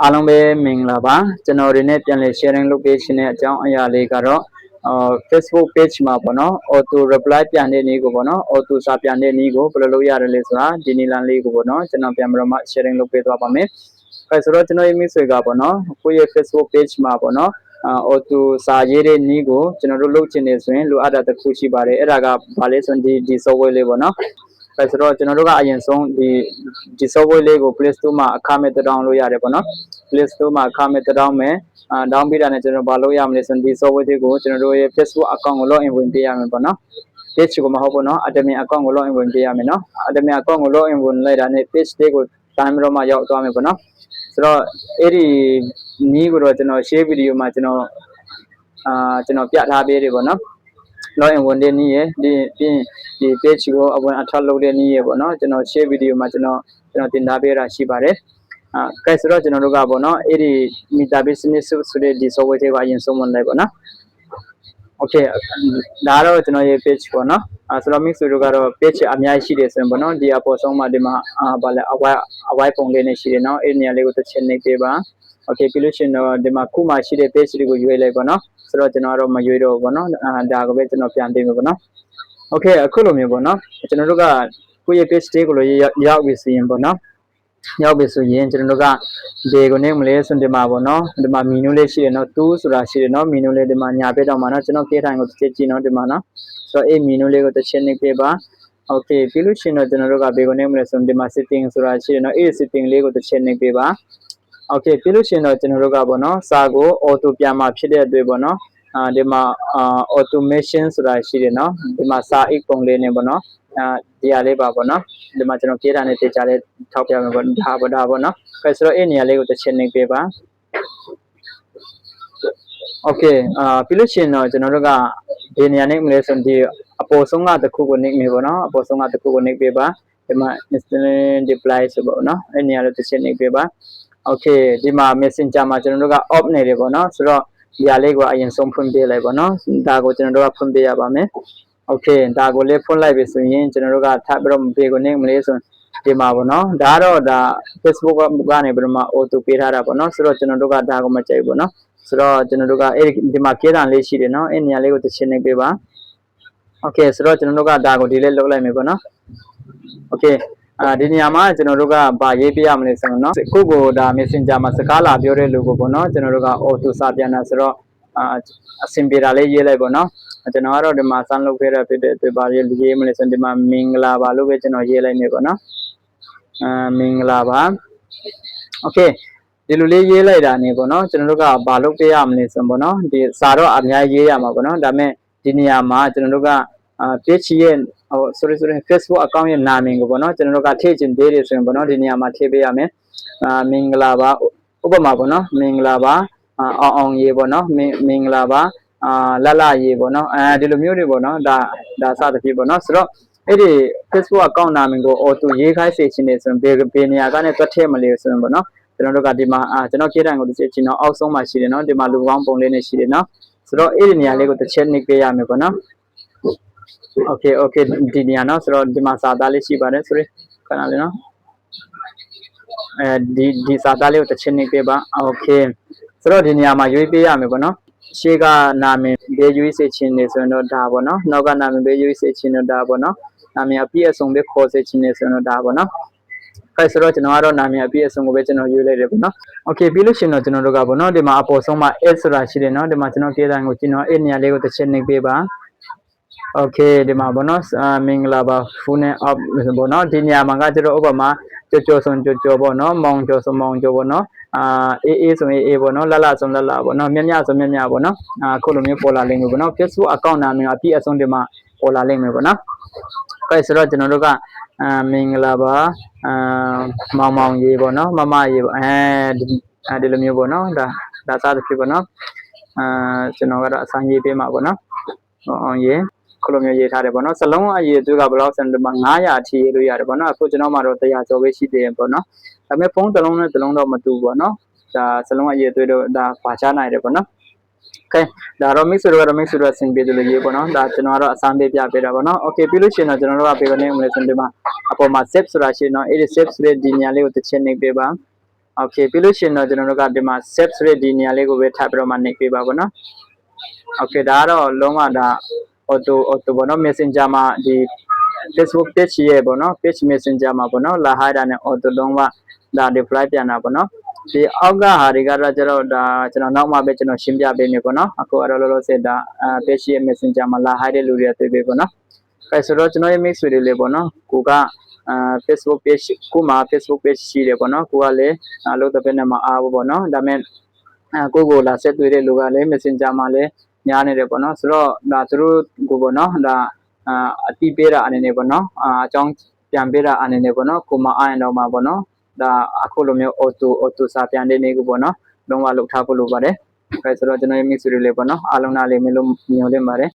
အားလုံးပဲမင်္ဂလာပါကျွန်တော်ဒီနေ့ပြန်လည် sharing လုပ်ပေးခြင်းတဲ့အကြောင်းအရာလေးကတော့Facebook page မှာပေါ့နော် auto reply ပြန်တဲ့နည်းကိုပေါ့နော် auto စာပြန်တဲ့နည်းကိုဘယ်လိုလုပ်ရတယ်လဲဆိုတာဒီနည်းလမ်းလေးကိုပေါ့နော်ကျွန်တော်ပြန်ပြီးတော့မှ sharing လုပ်ပေးသွားပါမယ်အဲဆိုတော့ကျွန်တော်ရဲ့မိတ်ဆွေကပေါ့နော်ကိုယ့်ရဲ့ Facebook page မှာပေါ့နော်auto စာရေးတဲ့နည်းကိုကျွန်တော်တို့လုပ်ချင်နေဆိုရင်လိုအပ်တာတစ်ခုရှိပါတယ်အဲ့ဒါကဘာလဲဆိုရင်ဒီ software လေးပေါ့နော်အဲဆိုတော့ကျွန်တော်တို့ကအရင်ဆုံးဒီ software လေးကို Play Store မှာအခမဲ့download လုပ်ရတယ်ပေါ့နော် Play Store မှာအခမဲ့download မယ်download ပြီးတာနဲ့ကျွန်တော်ဘာလုပ်ရမလဲဆိုရင်ဒီ software တွေကိုကျွန်တော်တို့ရဲ့ Facebook account ကို login ဝင်ပေးရမယ်ပေါ့နော် page ကိုမဟုတ်ဘူးနော် admin account ကို login ဝင်ပေးရမယ်နော် admin account ကို login ဝင်လိုက်တာနဲ့ page လေးကိုတိုင်းပြီးတော့မှရောက်သွားမယ်ပေါ့နော်ဆိုတော့အဲ့ဒီနည်းကိုတော့ကျွန်တော် share video မှာကျွန်တော်ပြထားပေးတယ်ပေါ့နော် login ဝင်တဲ့နည်းရယ်ဒီ page ကိုအဝင်အထွက်လုပ်တဲ့နည်းရယ်ပေါ့နော်ကျွန်တော် share video မှာကျွန်တော်တင်ထားပေးတာရှိပါတယ်ကဲဆိုတော့ကျွန်တော်တို့ကပေါ့နော်အဲ့ဒီ meta business ဆိုတဲ့ဒီ software တွေကိုအရင်ဆုံးဝင်လိုက်ပေါ့နော် okay ဒါတော့ကျွန်တော်ရဲ့ page ပေါ့နော်ဆိုတော့ mix တို့ကတော့ page အများကြီးရှိတယ်ဆိုရင်ပေါ့နော်ဒီအပေါ်ဆုံးမှာဒီမှာဗာလဲအဝိုင်းပုံလေးနဲ့ရှိတယ်နော်အဲ့ဒီနေရာလေးကိုတစ်ချက်နှိပ်ပေးပါ okay ပြီးလို့ရှိရင်တော့ဒီမှာခုမှရှိတဲ့ page တွေကိုရွေးလိုက်ပေါ့နော်ဆိုတော့ကျွန်တော်ကတော့မရွေးတော့ဘူးပေါ့နော်ဒါကိုပဲကျွန်တော်ပြန်ပေးမယ်ပေါ့နော် okay အခုလိုမျိုးပေါ့နော်ကျွန်တော်တို့ကကိုယ့်ရဲ့ page တွေကိုလည်းရောက်ပြီဆိုရင်ပေါ့နော်ရောက်ပြီဆိုရင်ကျွန်တော်တို့ကဒီကိုနေမလဲဆိုဒီမှာပေါ့နော်ဒီမှာ menu လေးရှိတယ်နော်2ဆိုတာရှိတယ်နော် menu လေးဒီမှာညာဘက်တော့မှာနော်ကျွန်တော်ကေးထိုင်ကိုတစ်ချက်ကြည့်နော်ဒီမှာနော်ဆိုတော့အဲ့ menu လေးကိုတစ်ချက်နှိပ်ပေးပါ okay ပြီးလို့ရှိရင်တော့ကျွန်တော်တို့ကဒီကိုနေမလဲဆိုဒီမှာ setting ဆိုတာရှိတယ်နော်အဲ့ setting လေးကိုတစ်ချက်နှိပ်ပေးပါ okay ပြီးလို့ရှိရင်တော့ကျွန်တော်တို့ကပေါ့နော်စာကို auto ပြန်มาဖြစ်တဲ့အတွက်ပေါ့နော်ဒီမှာautomation ဆိုတာရှိတယ်နော်ဒီမှာစာအိတ်ပုံလေးနဲ့ပေါ့နော်ဒီဟာလေးပါပေါ့နော်ဒီမှာကျွန်တော်ပြေးတာနဲ့တေချာလေးထောက်ပြမယ်ပေါ့ဒါပေါ့နော်အဲဆိုတော့အဲ့နေရာလေးကိုတစ်ချက်နှိပ်ပေးပါ okay ပြီးလို့ရှိရင်တော့ကျွန်တော်တို့ကဒီနေရာနဲ့မလဲဆိုဒီအပေါ်ဆုံးကတစ်ခုကိုနှိပ်မယ်ပေါ့နော်အပေါ်ဆုံးကတစ်ခုကိုနှိပ်ပေးပါဒီမှာ instant reply ဆိုပေါ့နော်အဲ့နေရာလေးတစ်ချက်နှိပ်ပေးပါ okay ဒီမှာ messenger မှာကျွန်တော်တို့က off နေတယ်ပေါ့နော်ဆိုတော့ဒီဟာလေးကိုအရင်ဆုံးဖွင့်ပေးလိုက်ပေါ့နော်ဒါကိုကျွန်တော်တို့ကဖွင့်ပေးရပါမယ် okay ဒါကိုလေးဖွင့်လိုက်ပြီဆိုရင်ကျွန်တော်တို့ကထပ်ပြီးတော့ဘေကိုနေမလဲဆိုဒီမှာပေါ့နော်ဒါတော့ဒါ Facebook ကနေပြီးတော့မှ auto ပေးထားတာပေါ့နော်ဆိုတော့ကျွန်တော်တို့ကဒါကိုမကြိုက်ဘူးနော်ဆိုတော့ကျွန်တော်တို့ကအဲ့ဒီမှာကေးတန်လေးရှိတယ်နော်အဲ့နေရာလေးကိုတစ်ချက်နှိပ်ပေးပါ okay ဆိုတော့ကျွန်တော်တို့ကဒါကိုဒီလေးလုပ်လိုက်မယ်ပေါ့နော် okay ဒီနေရာမှာကျွန်တော်တို့ကဗာရေးပြရမလဲဆိုတော့เนาะခုကိုဒါ Messenger မှာစကားလာပြောတဲ့လူကိုပေါ့เนาะကျွန်တော်တို့က auto စာပြန်တာဆိုတော့အဆင်ပြေတာလေးရေးလိုက်ပေါ့เนาะကျွန်တော်ကတော့ဒီမှာစမ်းလုပ်ခဲ့ရဖြစ်တဲ့အတွက်ဗာရေးမလဲဆိုဒီမှာမင်္ဂလာပါလို့ပဲကျွန်တော်ရေးလိုက်နေပေါ့เนาะမင်္ဂလာပါ okay ဒီလိုလေးရေးလိုက်တာနေပေါ့เนาะကျွန်တော်တို့ကဗာလုပ်ပြရမလဲဆိုပေါ့เนาะဒီစာတော့အများကြီးရေးရမှာပေါ့เนาะဒါပေမဲ့ဒီနေရာမှာကျွန်တော်တို့ကpage ရဲ့sorry Facebook account ရဲ့နာမည်ကိုပေါ့နော်ကျွန်တော်တို့ကထည့်ခြင်းပေးတယ်ဆိုရင်ပေါ့နော်ဒီနေရာမှာထည့်ပေးရမယ်မင်္ဂလာပါဥပမာပေါ့နော်မင်္ဂလာပါအောင်ရေးပေါ့နော်မင်္ဂလာပါလရေးပေါ့နော်ဒီလိုမျိုးတွေပေါ့နော်ဒါစသဖြင့်ပေါ့နော်ဆိုတော့အဲ့ဒီ Facebook account နာမည်ကို auto ရေးခိုင်းစေချင်တယ်ဆိုရင်ဘယ်နေရာကနေတွက်ထည့်မလဲဆိုရင်ပေါ့နော်ကျွန်တော်တို့ကဒီမှာကျွန်တော်ခေတ္တကိုတစ်ချက်ချင်းတော့အောက်ဆုံးမှာရှိတယ်နော်ဒီမှာလူပေါင်းပုံလေးနဲ့ရှိတယ်နော်ဆိုတော့အဲ့ဒီနေရာလေးကိုတစ်ချက်နှိပ်ပေးရမယ်ပေါ့နော်okay ဒီနေရာနော်ဆိုတော့ဒီမှာစာသားလေးရှိပါတယ်ဆိုရင်ခဏလေးနော်ဒီစာသားလေးကိုတစ်ချက်နှိပ်ပေးပါ okay ဆိုတော့ဒီနေရာမှာရွေးပေးရမယ်ပေါ့နော်ရှေ့ကနာမည်ဘေးရွေးစေချင်နေဆိုရင်တော့ဒါပေါ့နော်နောက်ကနာမည်ဘေးရွေးစေချင်တော့ဒါပေါ့နော်နာမည်အပြည့်အစုံပဲခေါ်စေချင်နေဆိုရင်တော့ဒါပေါ့နော်အဲဆိုတော့ကျွန်တော်ကတော့နာမည်အပြည့်အစုံကိုပဲကျွန်တော်ရွေးလိုက်တယ်ပေါ့နော် okay ပြီးလို့ရှိရင်တော့ကျွန်တော်တို့ကပေါ့နော်ဒီမှာအပေါ်ဆုံးမှာ S ဆိုတာရှိတယ်နော်ဒီမှာကျွန်တော်ကြေးတိုင်းကိုကျွန်တော်အဲ့နေရာလေးကိုတစ်ချက်နှိပ်ပေးပါokay ဒီမှာဘောနော်မင်္ဂလာပါ full name up ဘောနော်ဒီနေရာမှာကကျတော့ဥပမာကြောဆိုကြောဘောနော်မောင်ကြောဆိုမောင်ကြောဘောနော်အေးဆိုရင်အေးဘောနော်လဆိုလဘောနော်မြဆိုမြဘောနော်ခုလိုမျိုးပေါ်လာလိမ့်မယ်ဘောနော် Facebook account နာမည်အပြည့်အစုံဒီမှာပေါ်လာလိမ့်မယ်ဘောနော်အဲဆိုတော့ကျွန်တော်တို့ကမင်္ဂလာပါမောင်ရေးဘောနော်မရေးဘောဒီလိုမျိုးဘောနော်ဒါစသဖြင့်ဘောနော်ကျွန်တော်ကတော့အစမ်းရေးပေးမှာဘောနော်အောင်ရေးခုလိုမျိုးရေးထားတယ်ပေါ့နော်စလုံးအရေးသူကဘယ်လောက်စံဒီမှာ900အထိရေးလို့ရတယ်ပေါ့နော်အခုကျွန်တော်မှတော့100ကျော်ပဲရှိသေးတယ်ပေါ့နော်ဒါပေမဲ့ဖုန်းတစ်လုံးနဲ့တစ်လုံးတော့မတူဘူးပေါ့နော်ဒါစလုံးအရေးသူတော့ဒါပါချနိုင်တယ်ပေါ့နော်โอเคဒါတော့ mix ဆိုတော့ mix ဆိုတော့ဆင်ပြေတယ်လို့ရေးပေါ့နော်ဒါကျွန်တော်ကတော့အစမ်းပေးပြပေးတာပေါ့နော်โอเคပြီးလို့ရှိရင်တော့ကျွန်တော်တို့ကပေးကနေမလဲဆိုဒီမှာအပေါ်မှာ save ဆိုတာရှိနော်အဲ့ဒီ save ဆိုတဲ့ဒီညာလေးကိုတစ်ချက်နှိပ်ပေးပါ Okay ပြီးလို့ရှိရင်တော့ကျွန်တော်တို့ကဒီမှာ save ဆိုတဲ့ဒီနေရာလေးကိုပဲထပ်ပြီးတော့မှနှိပ်ပေးပါပေါ့နော် Okay ဒါကတော့လုံးဝဒါ auto ပေါ့နော် Messenger မှာဒီ Facebook page ရဲ့ပေါ့နော် page Messenger မှာပေါ့နော်လာဟာတာနဲ့ auto လုံးဝဒါ reply ပြန်တာပေါ့နော်ဒီအောက်ကဟာတွေကတော့ကျွန်တော်ဒါကျွန်တော်နောက်မှပဲကျွန်တော်ရှင်းပြပေးမယ်ပေါ့နော်အခုကတော့လောလောဆယ်ဒါpage ရဲ့ Messenger မှာလာဟာတဲ့လူတွေတွေ့ပြီပေါ့နော်အဲဆိုတော့ကျွန်တော်ရဲ့ mix တွေလေးပေါ့နော်ကိုကFacebook page ကိုမှာ Facebook page ရှိတယ်ပေါ့နော်ကိုကလည်းအလုပ်တစ်ဖက်နဲ့မအားဘူးပေါ့နော်ဒါပေမဲ့ကိုလာဆက်တွေ့တဲ့လူကလည်း Messenger မှာလည်းညားနေတယ်ပေါ့နော်ဆိုတော့ဒါသူတို့ကိုပေါ့နော်ဒါအတိပေးတာအနေနဲ့ပေါ့နော်အကြောင်းပြန်ပေးတာအနေနဲ့ပေါ့နော်ကိုမအားရင်တော့မှာပေါ့နော်ဒါအခုလိုမျိုး auto စာပြန်တဲ့နေကိုပေါ့နော်လုံးဝလောက်ထားဖို့လိုပါတယ်အဲဆိုတော့ကျွန်တော်ရဲ့ mix တွေလေးပေါ့နော်အားလုံးနားလေးမလို့မြင်လို့ပါတယ်